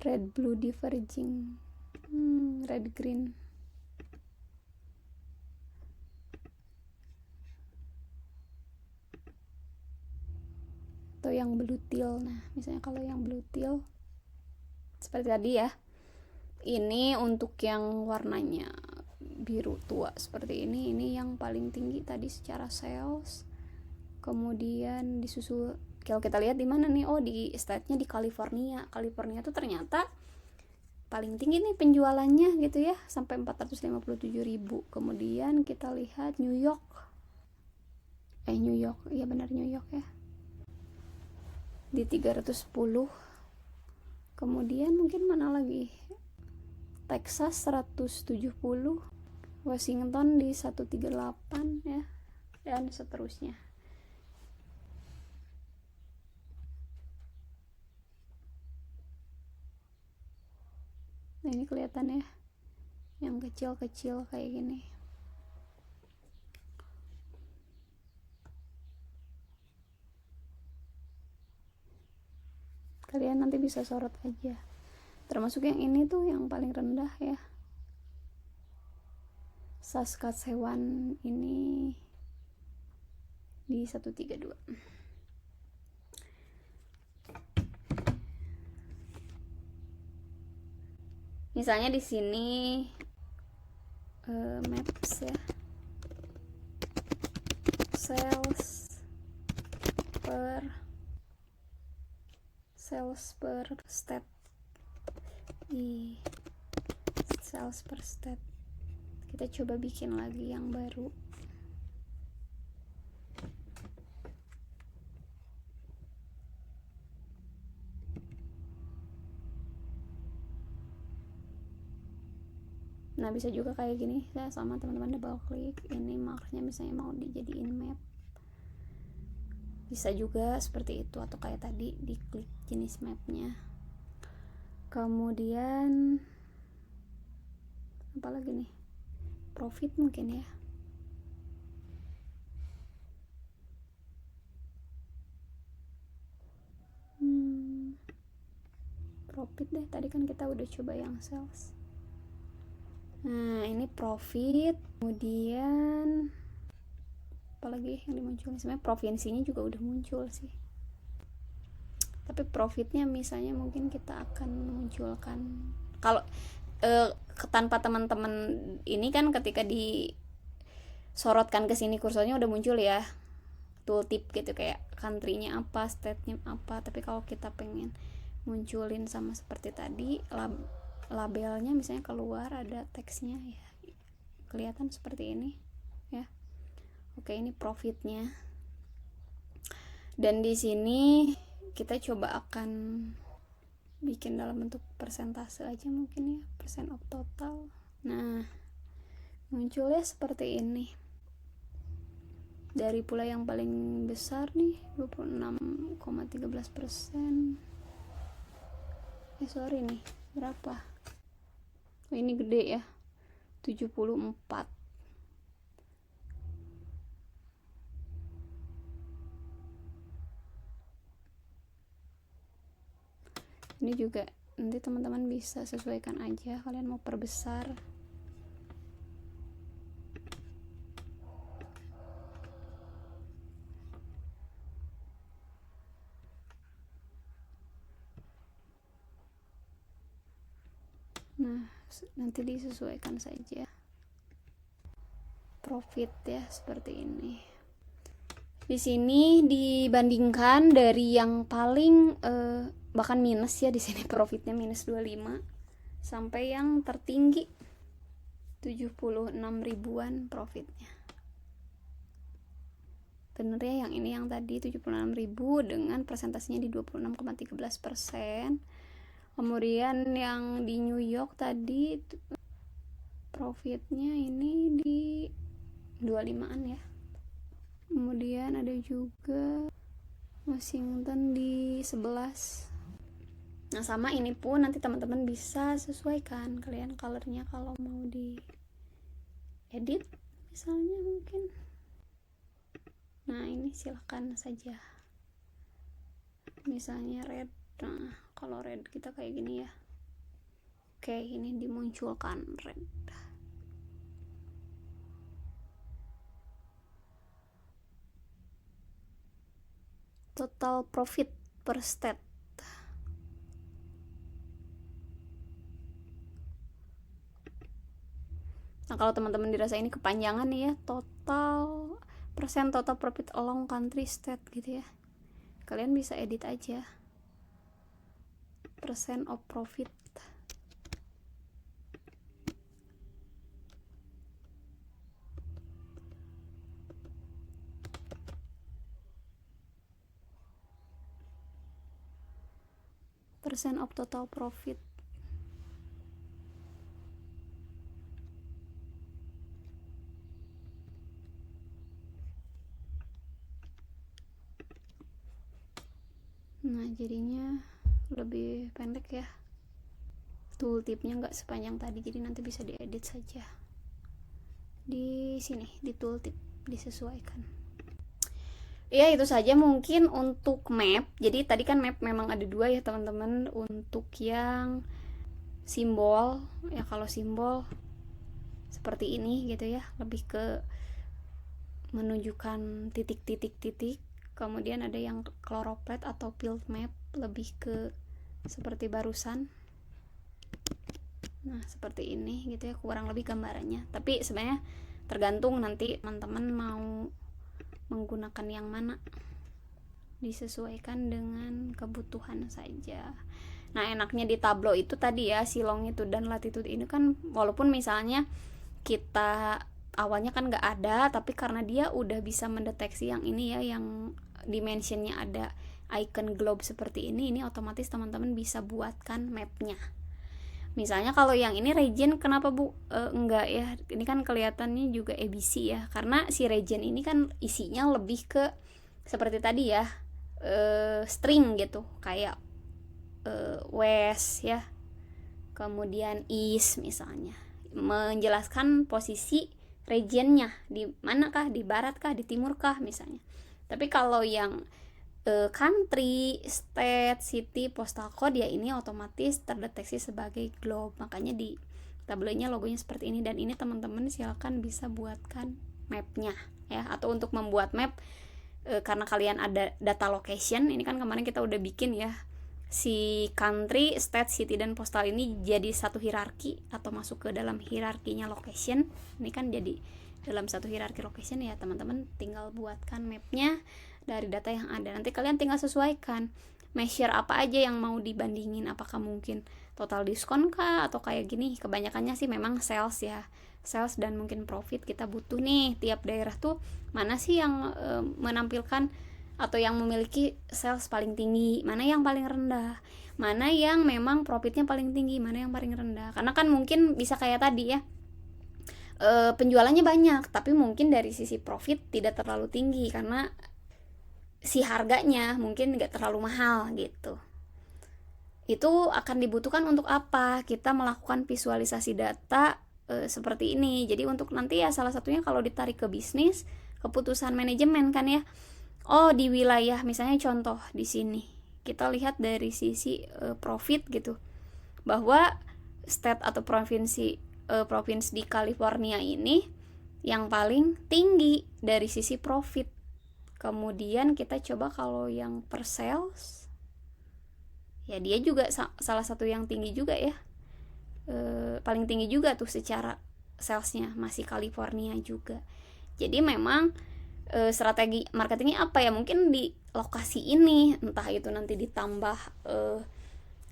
red blue diverging, red green. Atau yang blue teal. Nah, misalnya kalau yang blue teal seperti tadi ya. Ini untuk yang warnanya biru tua seperti ini yang paling tinggi tadi secara sales. Kemudian disusul, kalau kita lihat di mana nih, oh di state-nya di California. California tuh ternyata paling tinggi nih penjualannya gitu ya, sampai 457.000. Kemudian kita lihat New York, iya benar New York ya, di 310. Kemudian mungkin mana lagi, Texas 170, Washington di 138 ya, dan seterusnya. Nah ini kelihatan ya, yang kecil-kecil kayak gini. Kalian nanti bisa sorot aja. Termasuk yang ini tuh yang paling rendah ya, Saskatchewan ini di 132. Misalnya di sini maps ya, sales per state, di sales per state kita coba bikin lagi yang baru. Nah bisa juga kayak gini ya, sama teman-teman double klik ini marknya, misalnya mau dijadiin map, bisa juga seperti itu, atau kayak tadi diklik jenis mapnya. Kemudian apa lagi nih, profit mungkin ya. Profit deh, tadi kan kita udah coba yang sales. Nah ini profit. Kemudian apalagi yang dimunculin, sebenarnya provinsinya juga udah muncul sih, tapi profitnya misalnya mungkin kita akan munculkan kalau tanpa teman-teman ini kan, ketika disorotkan ke sini kursornya udah muncul ya tooltip gitu, kayak country-nya apa, state-nya apa. Tapi kalau kita pengen munculin sama seperti tadi, labelnya misalnya keluar ada teksnya ya, kelihatan seperti ini ya. Oke, ini profitnya. Dan di sini kita coba akan bikin dalam bentuk persentase aja mungkin ya, persen of total. Nah munculnya seperti ini. Dari pula yang paling besar nih 26,13%. Sorry nih, berapa? Oh, ini gede ya, 74. Ini juga nanti teman-teman bisa sesuaikan aja, kalian mau perbesar. Nah nanti disesuaikan saja profit ya, seperti ini. Di sini dibandingkan dari yang paling bahkan minus ya, di sini profitnya minus 25 sampai yang tertinggi 76 ribuan profitnya. Bener ya, yang ini yang tadi 76.000 dengan persentasenya di 26,13%. Kemudian yang di New York tadi profitnya ini di 25an ya. Kemudian ada juga Washington di 11. Nah sama ini pun nanti teman-teman bisa sesuaikan kalian colornya kalau mau di edit misalnya mungkin. Nah ini silahkan saja, misalnya red. Nah kalau red kita kayak gini ya. Oke, ini dimunculkan red. Total profit per state. Nah kalau teman-teman dirasa ini kepanjangan nih ya, total profit along country state gitu ya, kalian bisa edit aja percent of profit. Percent of total profit. Nah jadinya lebih pendek ya, tooltipnya nggak sepanjang tadi, jadi nanti bisa diedit saja di sini di tooltip, disesuaikan. Ya itu saja mungkin untuk map. Jadi tadi kan map memang ada dua ya teman-teman. Untuk yang simbol ya, kalau simbol seperti ini gitu ya, lebih ke menunjukkan titik-titik-titik. Kemudian ada yang choropleth atau field map, lebih ke seperti barusan. Nah seperti ini gitu ya kurang lebih gambarannya, tapi sebenarnya tergantung nanti teman-teman mau menggunakan yang mana, disesuaikan dengan kebutuhan saja. Nah enaknya di Tableau itu tadi ya, si longitude dan latitude ini kan walaupun misalnya kita awalnya kan nggak ada, tapi karena dia udah bisa mendeteksi yang ini ya, yang dimensionnya ada icon globe seperti ini otomatis teman-teman bisa buatkan mapnya. Misalnya kalau yang ini region, kenapa Bu enggak ya, ini kan kelihatannya juga ABC ya, karena si region ini kan isinya lebih ke seperti tadi ya, string gitu, kayak west ya, kemudian east misalnya, menjelaskan posisi regionnya di manakah, di barat kah, di timur kah misalnya. Tapi kalau yang country, state, city, postal code ya ini otomatis terdeteksi sebagai globe. Makanya di tabelnya logonya seperti ini, dan ini teman-teman silakan bisa buatkan mapnya ya, atau untuk membuat map karena kalian ada data location, ini kan kemarin kita udah bikin ya, si country, state, city, dan postal ini jadi satu hierarki atau masuk ke dalam hierarkinya location. Ini kan jadi dalam satu hierarki location ya, teman-teman tinggal buatkan mapnya dari data yang ada. Nanti kalian tinggal sesuaikan measure apa aja yang mau dibandingin, apakah mungkin total diskon kah, atau kayak gini. Kebanyakannya sih memang sales ya, sales dan mungkin profit. Kita butuh nih tiap daerah tuh mana sih yang menampilkan atau yang memiliki sales paling tinggi, mana yang paling rendah, mana yang memang profitnya paling tinggi, mana yang paling rendah. Karena kan mungkin bisa kayak tadi ya, penjualannya banyak tapi mungkin dari sisi profit tidak terlalu tinggi karena si harganya mungkin nggak terlalu mahal gitu. Itu akan dibutuhkan untuk apa? Kita melakukan visualisasi data seperti ini. Jadi untuk nanti ya salah satunya kalau ditarik ke bisnis, keputusan manajemen kan ya. Oh di wilayah misalnya contoh di sini kita lihat dari sisi profit gitu, bahwa state atau provinsi di California ini yang paling tinggi dari sisi profit. Kemudian kita coba kalau yang per sales, ya dia juga salah satu yang tinggi juga ya, paling tinggi juga tuh secara salesnya masih California juga. Jadi memang strategi marketingnya apa ya, mungkin di lokasi ini, entah itu nanti ditambah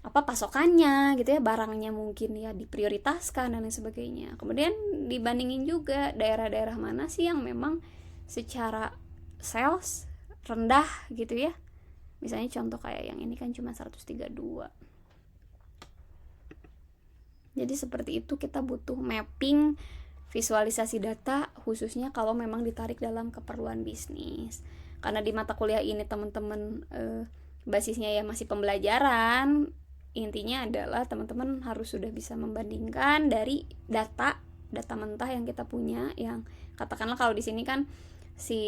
pasokannya gitu ya, barangnya mungkin ya diprioritaskan dan lain sebagainya. Kemudian dibandingin juga daerah-daerah mana sih yang memang secara sales rendah gitu ya. Misalnya contoh kayak yang ini kan cuma 132. Jadi seperti itu, kita butuh mapping visualisasi data khususnya kalau memang ditarik dalam keperluan bisnis. Karena di mata kuliah ini teman-teman basisnya ya masih pembelajaran, intinya adalah teman-teman harus sudah bisa membandingkan dari data mentah yang kita punya, yang katakanlah kalau di sini kan si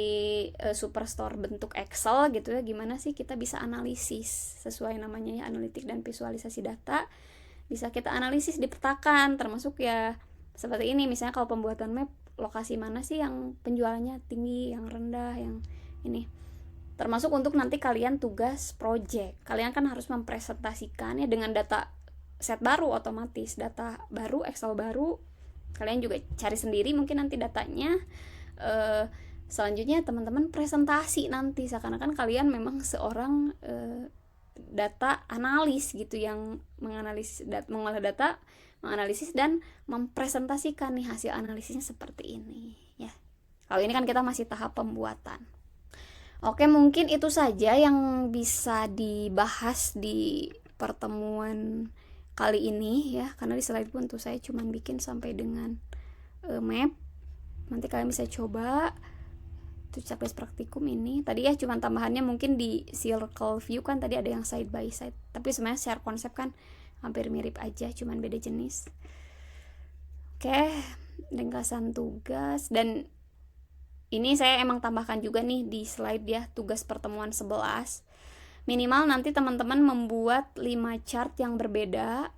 Superstore bentuk Excel gitu ya, gimana sih kita bisa analisis sesuai namanya ya, analitik dan visualisasi data, bisa kita analisis, dipetakan, termasuk ya seperti ini misalnya kalau pembuatan map, lokasi mana sih yang penjualannya tinggi, yang rendah, yang ini. Termasuk untuk nanti kalian tugas project, kalian kan harus mempresentasikan ya dengan data set baru, otomatis data baru, Excel baru, Kalian juga cari sendiri mungkin nanti datanya. Selanjutnya teman-teman presentasi nanti seakan-akan kalian memang seorang data analis gitu, yang mengolah data, menganalisis dan mempresentasikan nih hasil analisisnya seperti ini ya. Kalau ini kan kita masih tahap pembuatan. Oke, mungkin itu saja yang bisa dibahas di pertemuan kali ini ya, karena di slide pun tuh saya cuman bikin sampai dengan map. Nanti kalian bisa coba tuh checklist praktikum ini. Tadi ya cuman tambahannya mungkin di circle view kan tadi ada yang side by side, tapi sebenarnya share konsep kan hampir mirip aja, cuman beda jenis. Oke, ringkasan tugas, dan ini saya emang tambahkan juga nih di slide ya, tugas pertemuan 11. Minimal nanti teman-teman membuat 5 chart yang berbeda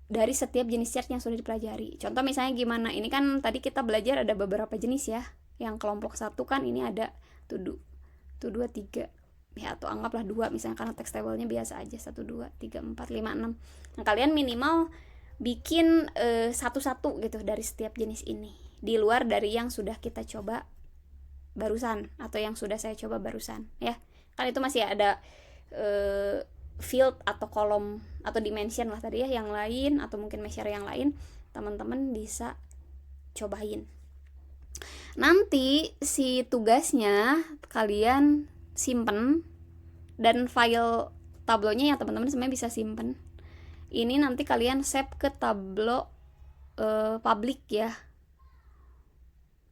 dari setiap jenis chart yang sudah dipelajari. Contoh misalnya gimana, ini kan tadi kita belajar ada beberapa jenis ya. Yang kelompok 1 kan ini ada tuh 2, 3 ya, atau anggaplah 2 misalnya karena text table-nya biasa aja, 1, 2, 3, 4, 5, 6. Nah, kalian minimal bikin satu-satu gitu dari setiap jenis ini, di luar dari yang sudah kita coba barusan atau yang sudah saya coba barusan ya. Kan itu masih ada field atau kolom atau dimension lah tadi ya yang lain, atau mungkin measure yang lain, teman-teman bisa cobain. Nanti si tugasnya kalian simpen, dan file tablonya ya teman-teman sebenarnya bisa simpen. Ini nanti kalian save ke tablo public ya.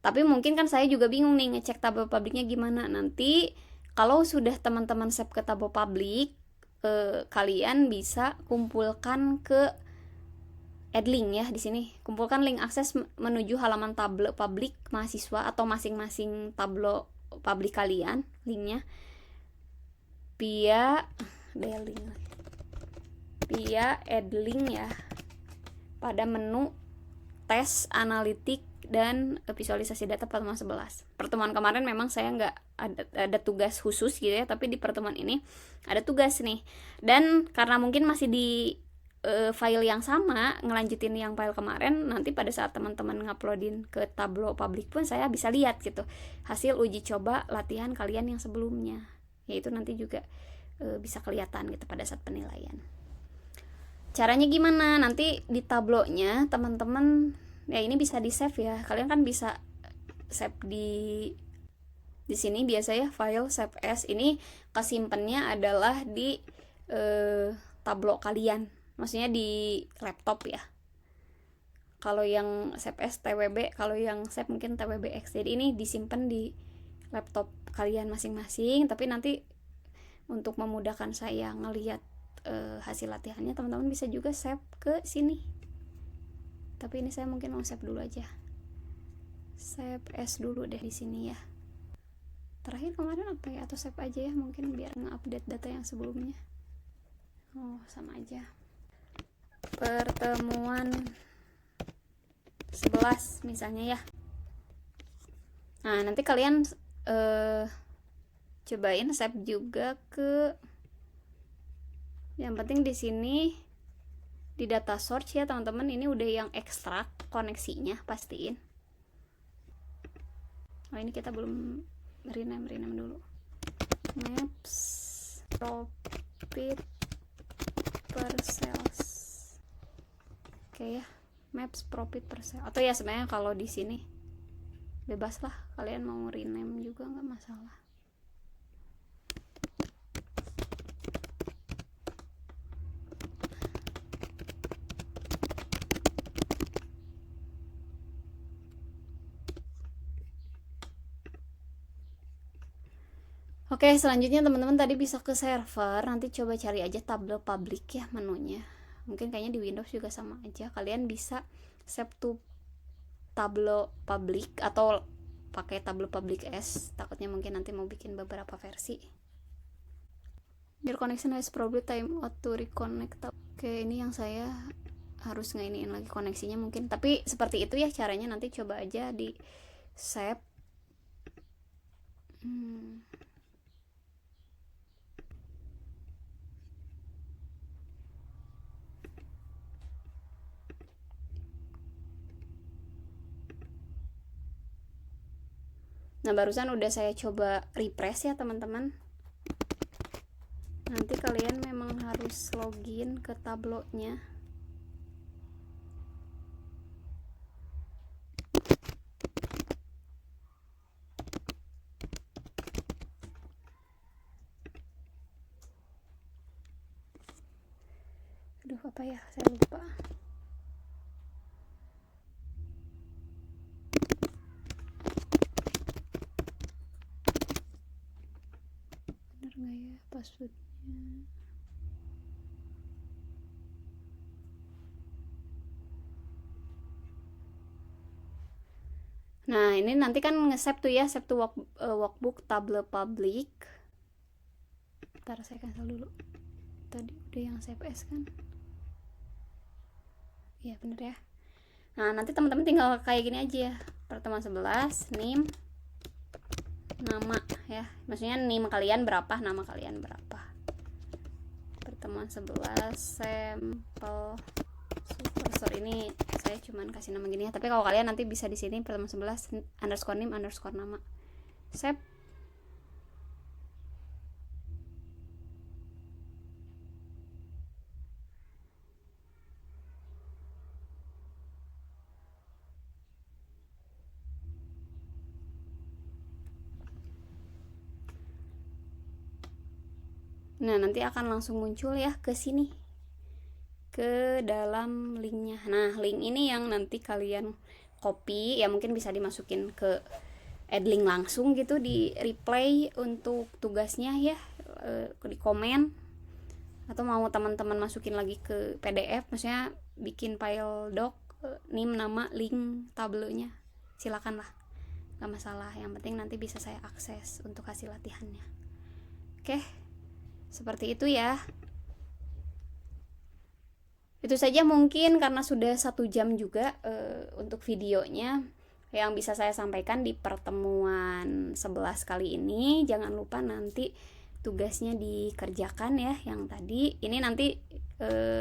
Tapi mungkin kan saya juga bingung nih ngecek tabel publiknya gimana. Nanti kalau sudah teman-teman save ke tabel publik, kalian bisa kumpulkan ke add link ya di sini. Kumpulkan link akses menuju halaman tabel publik mahasiswa atau masing-masing tabel publik kalian, linknya via add link ya pada menu tes analitik dan visualisasi data pertemuan 11. Pertemuan kemarin memang saya nggak ada tugas khusus gitu ya, tapi di pertemuan ini ada tugas nih. Dan karena mungkin masih di file yang sama, ngelanjutin yang file kemarin, nanti pada saat teman-teman nguploadin ke Tableau public pun saya bisa lihat gitu hasil uji coba latihan kalian yang sebelumnya. Yaitu nanti juga bisa kelihatan gitu pada saat penilaian. Caranya gimana? Nanti di tablonya teman-teman ya ini bisa di save ya. Kalian kan bisa save di sini biasa ya, file save as. Ini kesimpannya adalah di tablo kalian. Maksudnya di laptop ya. Kalau yang save as TWB, kalau yang save mungkin TWBX. Jadi ini disimpan di laptop kalian masing-masing, tapi nanti untuk memudahkan saya ngelihat hasil latihannya, teman-teman bisa juga save ke sini. Tapi ini saya mungkin mau save dulu aja. Save as dulu deh di sini ya. Terakhir kemarin apa ya? Atau save aja ya mungkin biar nge-update data yang sebelumnya. Oh, sama aja. Pertemuan 11 misalnya ya. Nah, nanti kalian cobain save juga ke, yang penting di sini di data source ya teman-teman. Ini udah yang ekstrak koneksinya, pastiin. Oh, ini kita belum rename dulu. Maps profit per sales. Oke ya, maps profit per sales. Atau ya sebenarnya kalau di sini bebas lah, kalian mau rename juga nggak masalah. Oke, selanjutnya teman-teman tadi bisa ke server, nanti coba cari aja tabel public ya menunya. Mungkin kayaknya di Windows juga sama aja. Kalian bisa save to tabel public atau pakai tabel public S. Takutnya mungkin nanti mau bikin beberapa versi. Your connection has probably time out to reconnect. Oke, ini yang saya harus ngeiniin lagi koneksinya mungkin. Tapi seperti itu ya caranya, nanti coba aja di save. Nah, barusan udah saya coba refresh ya teman-teman. Nanti kalian memang harus login ke tablonya. Aduh, apa ya? Saya lupa. Bener nggak ya passwordnya? Nah, ini nanti kan nge-save tuh ya, save to workbook table public. Ntar saya cancel dulu. Tadi udah yang save as kan? Iya bener ya. Nah, nanti teman-teman tinggal kayak gini aja ya. Pertemuan 11, name, nama ya. Maksudnya name kalian berapa, nama kalian berapa. Pertemuan 11 sampel superstore, ini saya cuman kasih nama gini ya. Tapi kalau kalian nanti bisa di sini pertemuan 11 underscore name underscore nama. Save. Nah, nanti akan langsung muncul ya ke sini, ke dalam linknya. Nah, link ini yang nanti kalian copy ya, mungkin bisa dimasukin ke add link langsung gitu di replay untuk tugasnya ya, di komen, atau mau teman-teman masukin lagi ke PDF, maksudnya bikin file doc, name, nama, link tabelnya, silakan lah, gak masalah, yang penting nanti bisa saya akses untuk hasil latihannya. Oke, seperti itu ya. Itu saja mungkin karena sudah 1 jam juga untuk videonya yang bisa saya sampaikan di pertemuan 11 kali ini. Jangan lupa nanti tugasnya dikerjakan ya yang tadi. Ini nanti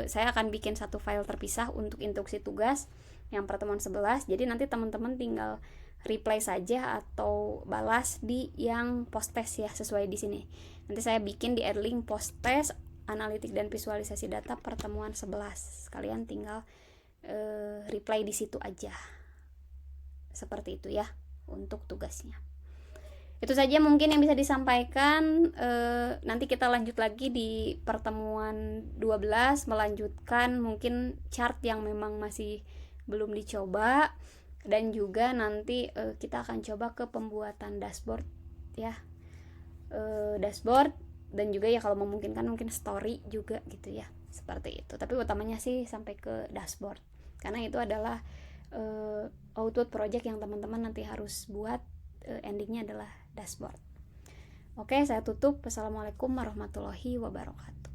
saya akan bikin satu file terpisah untuk instruksi tugas yang pertemuan 11. Jadi nanti teman-teman tinggal reply saja atau balas di yang post test ya, sesuai di sini. Nanti saya bikin di add link post test analitik dan visualisasi data pertemuan 11. Kalian tinggal reply di situ aja. Seperti itu ya untuk tugasnya. Itu saja mungkin yang bisa disampaikan. Nanti kita lanjut lagi di pertemuan 12, melanjutkan mungkin chart yang memang masih belum dicoba, dan juga nanti kita akan coba ke pembuatan dashboard ya, dashboard, dan juga ya kalau memungkinkan mungkin story juga gitu ya, seperti itu. Tapi utamanya sih sampai ke dashboard karena itu adalah output project yang teman-teman nanti harus buat, endingnya adalah dashboard. Oke, saya tutup. Wassalamualaikum warahmatullahi wabarakatuh.